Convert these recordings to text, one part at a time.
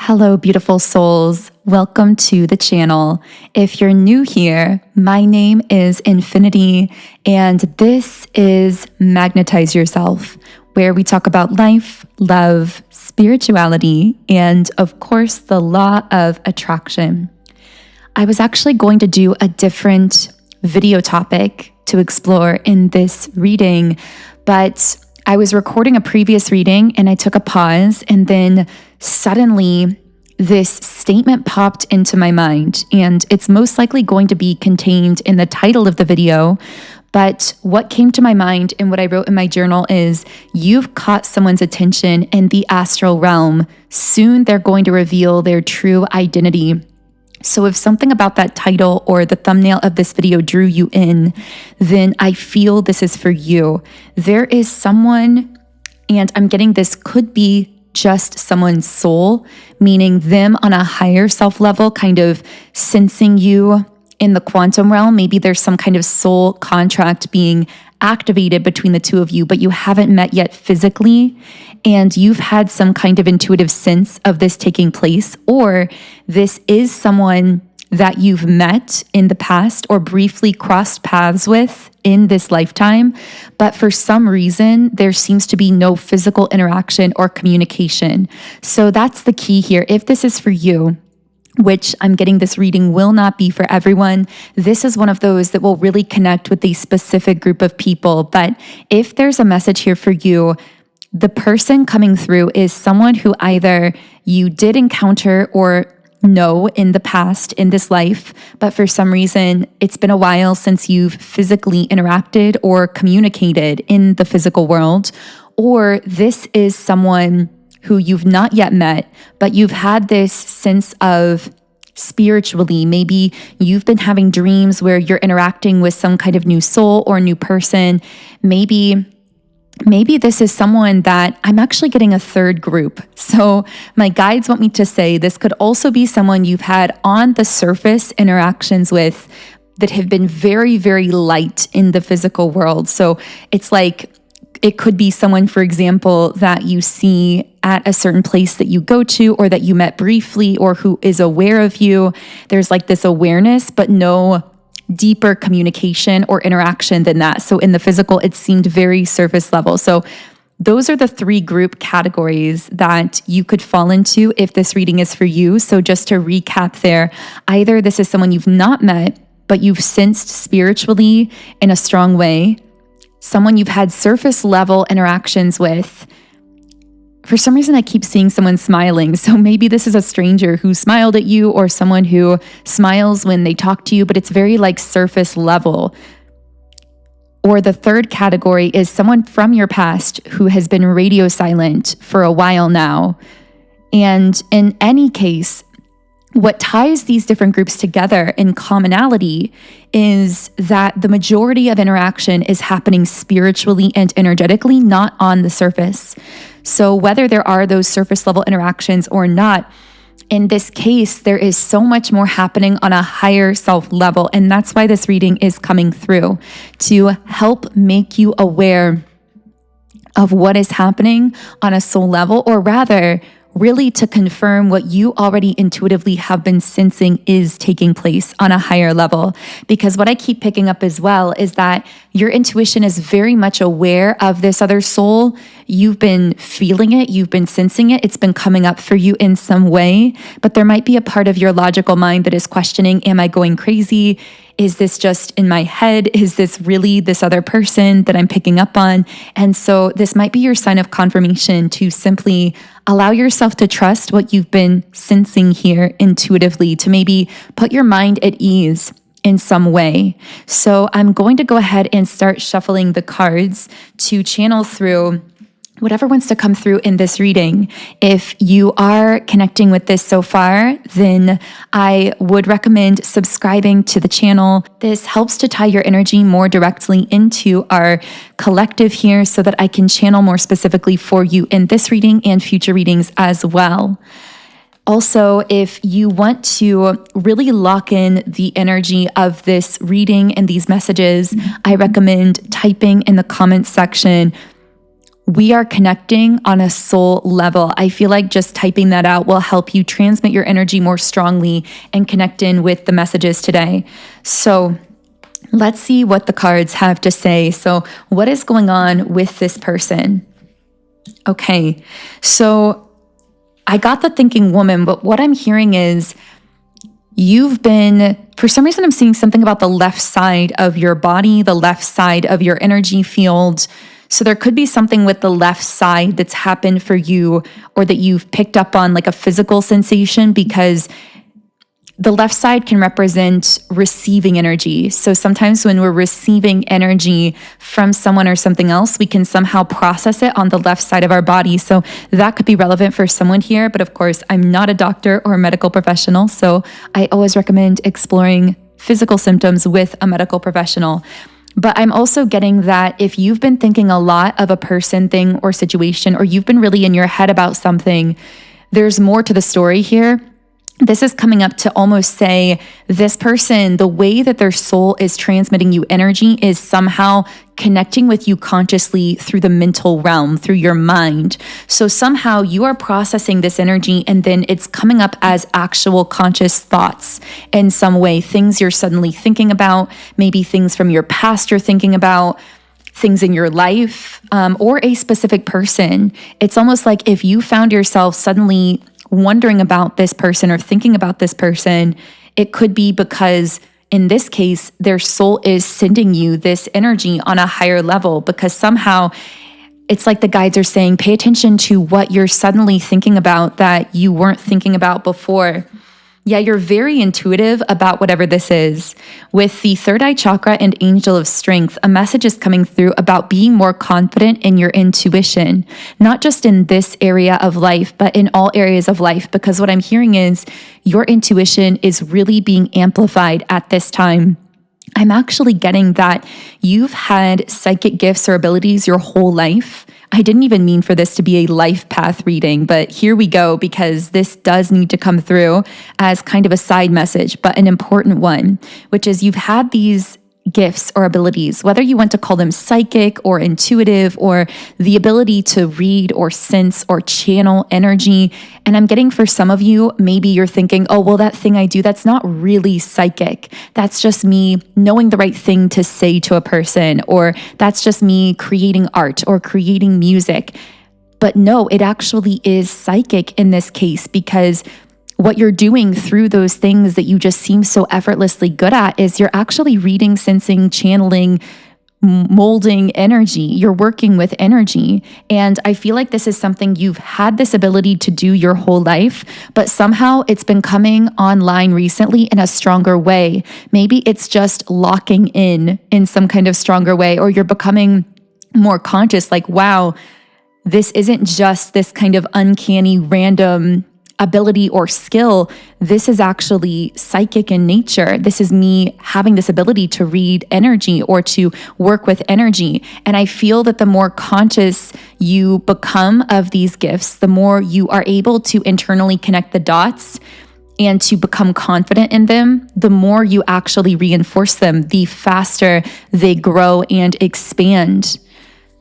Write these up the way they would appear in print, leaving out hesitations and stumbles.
Hello, beautiful souls. Welcome to the channel. If you're new here, my name is Infinity, and this is Magnetize Yourself, where we talk about life, love, spirituality, and of course, the law of attraction. I was actually going to do a different video topic to explore in this reading, but I was recording a previous reading and I took a pause, and then suddenly this statement popped into my mind, and it's most likely going to be contained in the title of the video. But what came to my mind and what I wrote in my journal is, you've caught someone's attention in the astral realm. Soon they're going to reveal their true identity. So if something about that title or the thumbnail of this video drew you in, then I feel this is for you. There is someone, and I'm getting this could be just someone's soul, meaning them on a higher self level, kind of sensing you in the quantum realm. Maybe there's some kind of soul contract being activated between the two of you, but you haven't met yet physically, and you've had some kind of intuitive sense of this taking place, or this is someone that you've met in the past or briefly crossed paths with in this lifetime, but for some reason, there seems to be no physical interaction or communication. So that's the key here. If this is for you, which I'm getting this reading will not be for everyone. This is one of those that will really connect with a specific group of people. But if there's a message here for you, the person coming through is someone who either you did encounter or know in the past in this life, but for some reason, it's been a while since you've physically interacted or communicated in the physical world, or this is someone who you've not yet met, but you've had this sense of spiritually. Maybe you've been having dreams where you're interacting with some kind of new soul or new person. Maybe this is someone that I'm actually getting a third group. So my guides want me to say this could also be someone you've had on the surface interactions with that have been very, very light in the physical world. So it's like, it could be someone, for example, that you see at a certain place that you go to, or that you met briefly, or who is aware of you. There's like this awareness, but no deeper communication or interaction than that. So in the physical, it seemed very surface level. So those are the three group categories that you could fall into if this reading is for you. So just to recap there, either this is someone you've not met, but you've sensed spiritually in a strong way, someone you've had surface level interactions with. For some reason, I keep seeing someone smiling. So maybe this is a stranger who smiled at you, or someone who smiles when they talk to you, but it's very like surface level. Or the third category is someone from your past who has been radio silent for a while now. And in any case, what ties these different groups together in commonality is that the majority of interaction is happening spiritually and energetically, not on the surface. So whether there are those surface level interactions or not, in this case, there is so much more happening on a higher self level. And that's why this reading is coming through, to help make you aware of what is happening on a soul level, or rather, really to confirm what you already intuitively have been sensing is taking place on a higher level. Because what I keep picking up as well is that your intuition is very much aware of this other soul. You've been feeling it, you've been sensing it, it's been coming up for you in some way, but there might be a part of your logical mind that is questioning, am I going crazy? Is this just in my head? Is this really this other person that I'm picking up on? And so this might be your sign of confirmation to simply allow yourself to trust what you've been sensing here intuitively, to maybe put your mind at ease in some way. So I'm going to go ahead and start shuffling the cards to channel through whatever wants to come through in this reading. If you are connecting with this so far, then I would recommend subscribing to the channel. This helps to tie your energy more directly into our collective here so that I can channel more specifically for you in this reading and future readings as well. Also, if you want to really lock in the energy of this reading and these messages, I recommend typing in the comments section we are connecting on a soul level. I feel like just typing that out will help you transmit your energy more strongly and connect in with the messages today. So let's see what the cards have to say. So what is going on with this person? Okay, so I got the thinking woman, but what I'm hearing is for some reason, I'm seeing something about the left side of your body, the left side of your energy field. So there could be something with the left side that's happened for you, or that you've picked up on, like a physical sensation, because the left side can represent receiving energy. So sometimes when we're receiving energy from someone or something else, we can somehow process it on the left side of our body. So that could be relevant for someone here. But of course, I'm not a doctor or a medical professional. So I always recommend exploring physical symptoms with a medical professional. But I'm also getting that if you've been thinking a lot of a person, thing, or situation, or you've been really in your head about something, there's more to the story here. This is coming up to almost say this person, the way that their soul is transmitting you energy is somehow connecting with you consciously through the mental realm, through your mind. So somehow you are processing this energy, and then it's coming up as actual conscious thoughts in some way, things you're suddenly thinking about, maybe things from your past you're thinking about, things in your life, or a specific person. It's almost like if you found yourself suddenly wondering about this person or thinking about this person, it could be because in this case, their soul is sending you this energy on a higher level, because somehow it's like the guides are saying, pay attention to what you're suddenly thinking about that you weren't thinking about before. Yeah, you're very intuitive about whatever this is. With the third eye chakra and angel of strength, a message is coming through about being more confident in your intuition, not just in this area of life, but in all areas of life. Because what I'm hearing is your intuition is really being amplified at this time. I'm actually getting that you've had psychic gifts or abilities your whole life. I didn't even mean for this to be a life path reading, but here we go, because this does need to come through as kind of a side message, but an important one, which is you've had these gifts or abilities, whether you want to call them psychic or intuitive, or the ability to read or sense or channel energy. And I'm getting for some of you, maybe you're thinking, oh, well, that thing I do, that's not really psychic. That's just me knowing the right thing to say to a person, or that's just me creating art or creating music. But no, it actually is psychic in this case, because what you're doing through those things that you just seem so effortlessly good at is you're actually reading, sensing, channeling, molding energy. You're working with energy. And I feel like this is something you've had this ability to do your whole life, but somehow it's been coming online recently in a stronger way. Maybe it's just locking in some kind of stronger way, or you're becoming more conscious, like, wow, this isn't just this kind of uncanny, random ability or skill. This is actually psychic in nature. This is me having this ability to read energy or to work with energy. And I feel that the more conscious you become of these gifts, the more you are able to internally connect the dots and to become confident in them, the more you actually reinforce them, the faster they grow and expand.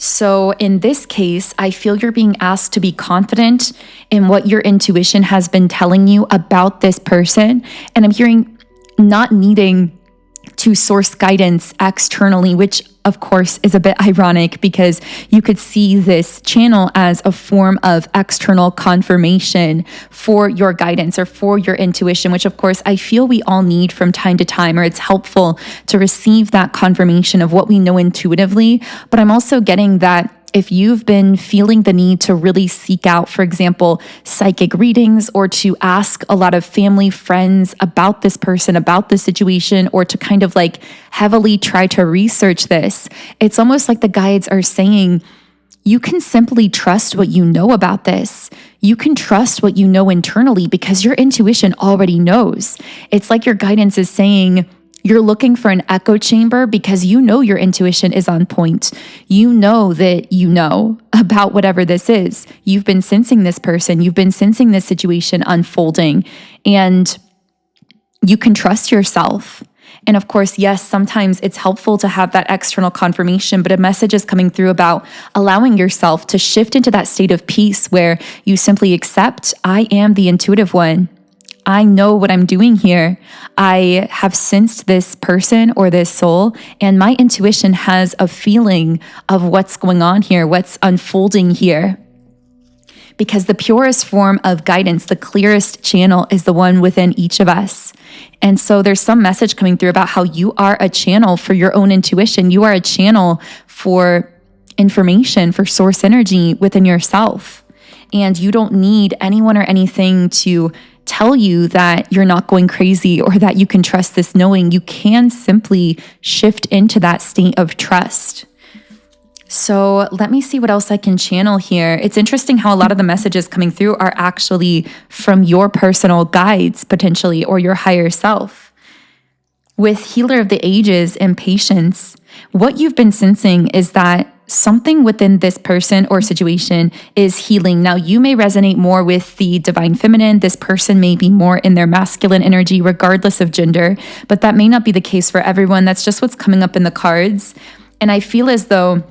So in this case, I feel you're being asked to be confident in what your intuition has been telling you about this person. And I'm hearing not needing to source guidance externally, which of course is a bit ironic, because you could see this channel as a form of external confirmation for your guidance or for your intuition, which of course I feel we all need from time to time, or it's helpful to receive that confirmation of what we know intuitively. But I'm also getting that if you've been feeling the need to really seek out, for example, psychic readings, or to ask a lot of family, friends about this person, about this situation, or to kind of like heavily try to research this, it's almost like the guides are saying, you can simply trust what you know about this. You can trust what you know internally, because your intuition already knows. It's like your guidance is saying, you're looking for an echo chamber because you know your intuition is on point. You know that you know about whatever this is. You've been sensing this person. You've been sensing this situation unfolding, and you can trust yourself. And of course, yes, sometimes it's helpful to have that external confirmation, but a message is coming through about allowing yourself to shift into that state of peace where you simply accept, I am the intuitive one. I know what I'm doing here. I have sensed this person or this soul, and my intuition has a feeling of what's going on here, what's unfolding here. Because the purest form of guidance, the clearest channel, is the one within each of us. And so there's some message coming through about how you are a channel for your own intuition. You are a channel for information, for source energy within yourself. And you don't need anyone or anything to tell you that you're not going crazy or that you can trust this knowing. You can simply shift into that state of trust. So let me see what else I can channel here. It's interesting how a lot of the messages coming through are actually from your personal guides, potentially, or your higher self. With Healer of the Ages and Patience, what you've been sensing is that something within this person or situation is healing. Now, you may resonate more with the divine feminine. This person may be more in their masculine energy, regardless of gender, but that may not be the case for everyone. That's just what's coming up in the cards. And I feel as though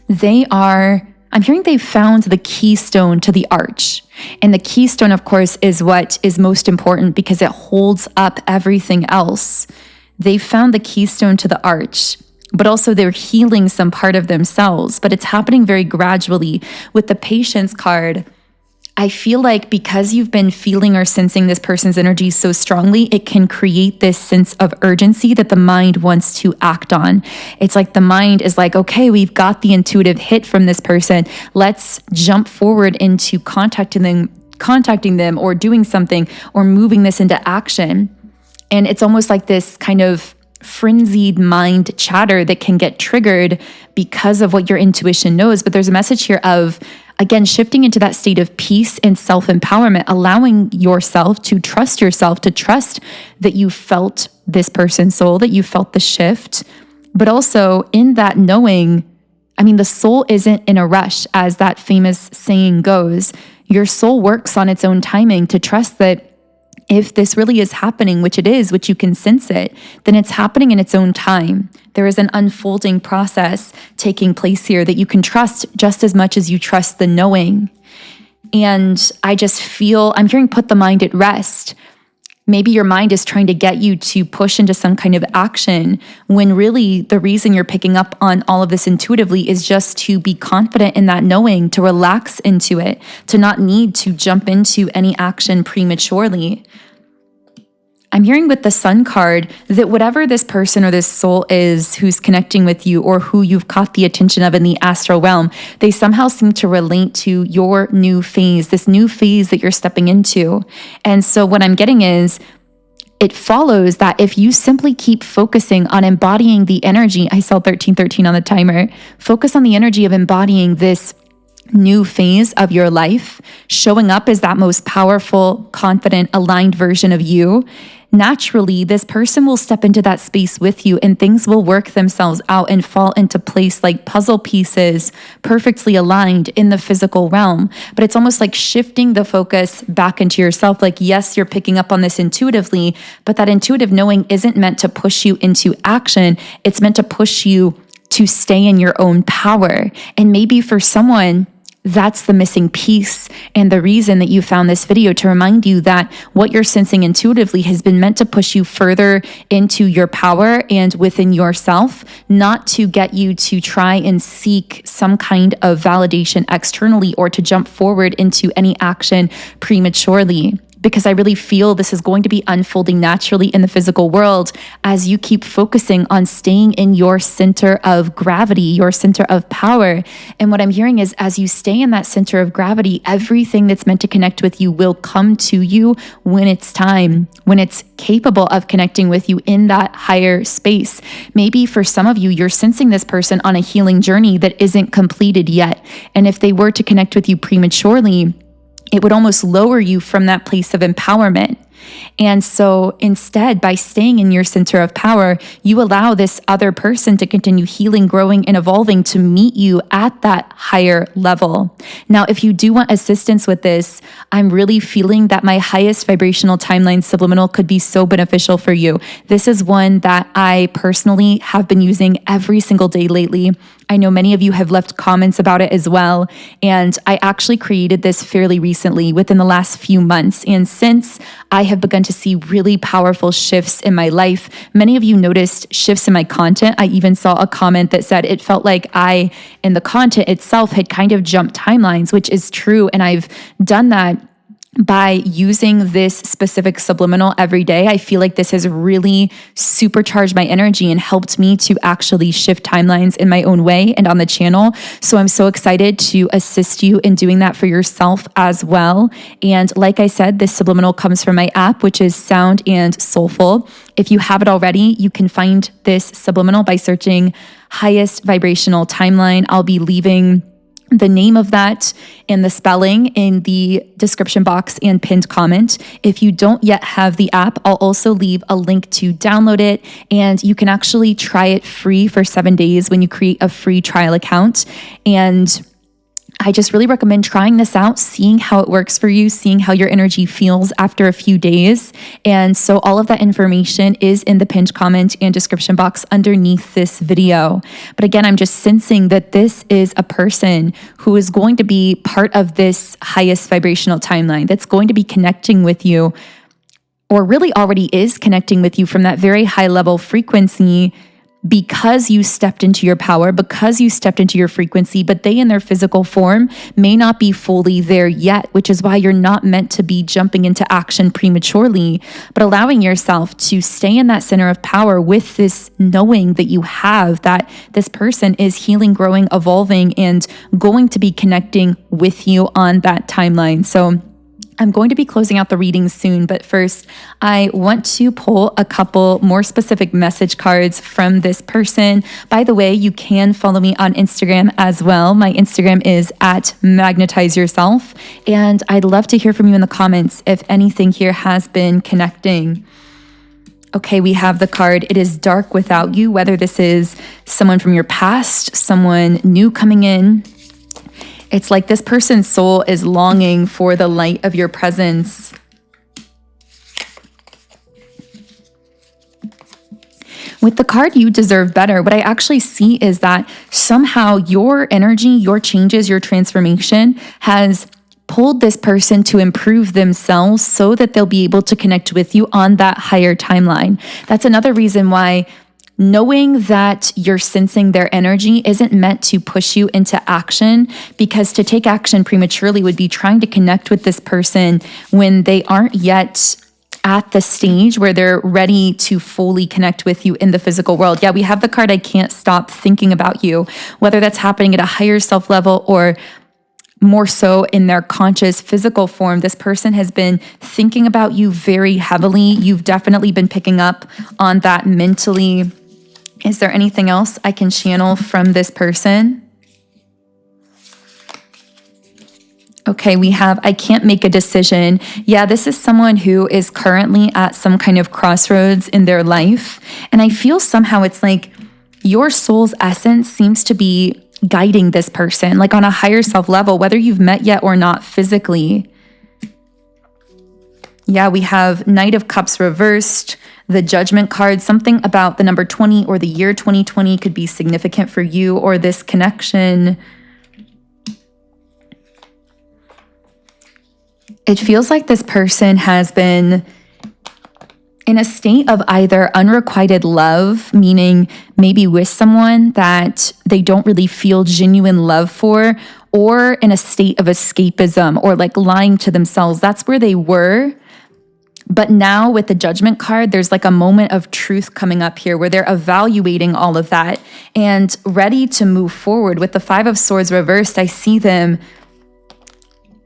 I'm hearing they found the keystone to the arch. And the keystone, of course, is what is most important because it holds up everything else. They found the keystone to the arch, but also they're healing some part of themselves, but it's happening very gradually. With the Patience card, I feel like because you've been feeling or sensing this person's energy so strongly, it can create this sense of urgency that the mind wants to act on. It's like the mind is like, okay, we've got the intuitive hit from this person. Let's jump forward into contacting them or doing something or moving this into action. And it's almost like this kind of frenzied mind chatter that can get triggered because of what your intuition knows. But there's a message here of, again, shifting into that state of peace and self-empowerment, allowing yourself, to trust that you felt this person's soul, that you felt the shift, but also in that knowing, the soul isn't in a rush, as that famous saying goes. Your soul works on its own timing, to trust that if this really is happening, which it is, which you can sense it, then it's happening in its own time. There is an unfolding process taking place here that you can trust just as much as you trust the knowing. And I just feel, I'm hearing put the mind at rest. Maybe your mind is trying to get you to push into some kind of action when really the reason you're picking up on all of this intuitively is just to be confident in that knowing, to relax into it, to not need to jump into any action prematurely. I'm hearing with the Sun card that whatever this person or this soul is who's connecting with you or who you've caught the attention of in the astral realm, they somehow seem to relate to your new phase, this new phase that you're stepping into. And so what I'm getting is, it follows that if you simply keep focusing on embodying the energy, I saw 1313 on the timer, focus on the energy of embodying this new phase of your life, showing up as that most powerful, confident, aligned version of you, naturally, this person will step into that space with you and things will work themselves out and fall into place like puzzle pieces, perfectly aligned in the physical realm. But it's almost like shifting the focus back into yourself. Like, yes, you're picking up on this intuitively, but that intuitive knowing isn't meant to push you into action. It's meant to push you to stay in your own power. And maybe for someone, that's the missing piece and the reason that you found this video, to remind you that what you're sensing intuitively has been meant to push you further into your power and within yourself, not to get you to try and seek some kind of validation externally or to jump forward into any action prematurely. Because I really feel this is going to be unfolding naturally in the physical world as you keep focusing on staying in your center of gravity, your center of power. And what I'm hearing is, as you stay in that center of gravity, everything that's meant to connect with you will come to you when it's time, when it's capable of connecting with you in that higher space. Maybe for some of you, you're sensing this person on a healing journey that isn't completed yet. And if they were to connect with you prematurely, it would almost lower you from that place of empowerment. And so instead, by staying in your center of power, you allow this other person to continue healing, growing, and evolving to meet you at that higher level. Now, if you do want assistance with this, I'm really feeling that my highest vibrational timeline Subliminal could be so beneficial for you. This is one that I personally have been using every single day lately. I know many of you have left comments about it as well. And I actually created this fairly recently within the last few months. And since I have begun to see really powerful shifts in my life, many of you noticed shifts in my content. I even saw a comment that said it felt like I, in the content itself, had kind of jumped timelines, which is true. And I've done that by using this specific subliminal every day. I feel like this has really supercharged my energy and helped me to actually shift timelines in my own way and on the channel. So I'm so excited to assist you in doing that for yourself as well. And like I said, this subliminal comes from my app, which is Sound and Soulful. If you have it already, you can find this subliminal by searching Highest Vibrational Timeline. I'll be leaving the name of that and the spelling in the description box and pinned comment. If you don't yet have the app, I'll also leave a link to download it, and you can actually try it free for 7 days when you create a free trial account. And I just really recommend trying this out, seeing how it works for you, seeing how your energy feels after a few days. And so all of that information is in the pinned comment and description box underneath this video. But again, I'm just sensing that this is a person who is going to be part of this highest vibrational timeline, that's going to be connecting with you, or really already is connecting with you from that very high level frequency, because you stepped into your power, because you stepped into your frequency, but they in their physical form may not be fully there yet, which is why you're not meant to be jumping into action prematurely, but allowing yourself to stay in that center of power with this knowing that you have that this person is healing, growing, evolving, and going to be connecting with you on that timeline. So I'm going to be closing out the reading soon, but first I want to pull a couple more specific message cards from this person. By the way, you can follow me on Instagram as well. My Instagram is @magnetizeyourself, and I'd love to hear from you in the comments if anything here has been connecting. Okay, we have the card, it is dark without you, whether this is someone from your past, someone new coming in. It's like this person's soul is longing for the light of your presence. With the card, you deserve better, what I actually see is that somehow your energy, your changes, your transformation has pulled this person to improve themselves so that they'll be able to connect with you on that higher timeline. That's another reason why knowing that you're sensing their energy isn't meant to push you into action, because to take action prematurely would be trying to connect with this person when they aren't yet at the stage where they're ready to fully connect with you in the physical world. Yeah, we have the card, I can't stop thinking about you, whether that's happening at a higher self level or more so in their conscious physical form. This person has been thinking about you very heavily. You've definitely been picking up on that mentally. Is there anything else I can channel from this person? Okay, we have, I can't make a decision. Yeah, this is someone who is currently at some kind of crossroads in their life. And I feel somehow it's like your soul's essence seems to be guiding this person, like on a higher self level, whether you've met yet or not physically. Yeah, we have Knight of Cups reversed, the Judgment card. Something about the number 20 or the year 2020 could be significant for you or this connection. It feels like this person has been in a state of either unrequited love, meaning maybe with someone that they don't really feel genuine love for, or in a state of escapism or like lying to themselves. That's where they were. But now with the Judgment card, there's like a moment of truth coming up here where they're evaluating all of that and ready to move forward. With the Five of Swords reversed, I see them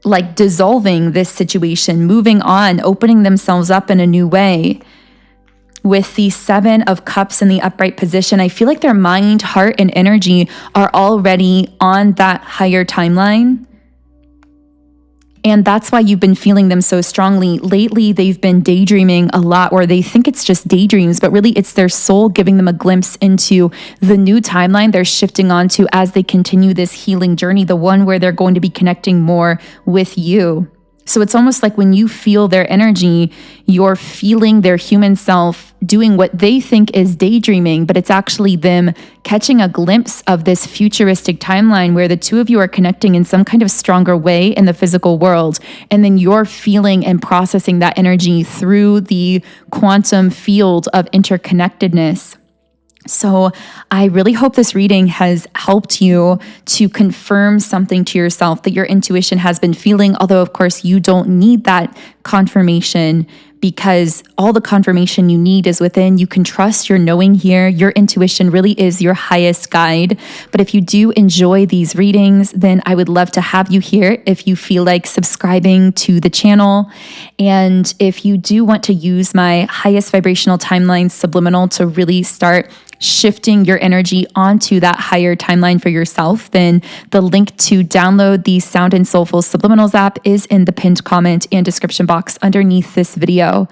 like dissolving this situation, moving on, opening themselves up in a new way. With the Seven of Cups in the upright position, I feel like their mind, heart, and energy are already on that higher timeline. And that's why you've been feeling them so strongly. Lately, they've been daydreaming a lot, or they think it's just daydreams, but really it's their soul giving them a glimpse into the new timeline they're shifting onto as they continue this healing journey, the one where they're going to be connecting more with you. So it's almost like when you feel their energy, you're feeling their human self doing what they think is daydreaming, but it's actually them catching a glimpse of this futuristic timeline where the two of you are connecting in some kind of stronger way in the physical world. And then you're feeling and processing that energy through the quantum field of interconnectedness. So I really hope this reading has helped you to confirm something to yourself that your intuition has been feeling, although of course you don't need that confirmation because all the confirmation you need is within. You can trust your knowing here. Your intuition really is your highest guide. But if you do enjoy these readings, then I would love to have you here if you feel like subscribing to the channel. And if you do want to use my highest vibrational timeline Subliminal to really start shifting your energy onto that higher timeline for yourself, then the link to download the Sound and Soulful Subliminals app is in the pinned comment and description box underneath this video.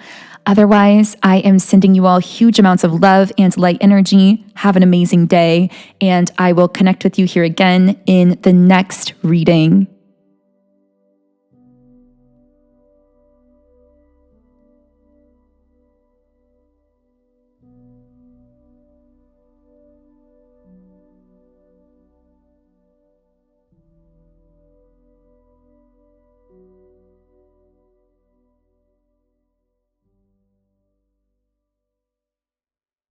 Otherwise, I am sending you all huge amounts of love and light energy. Have an amazing day, and I will connect with you here again in the next reading.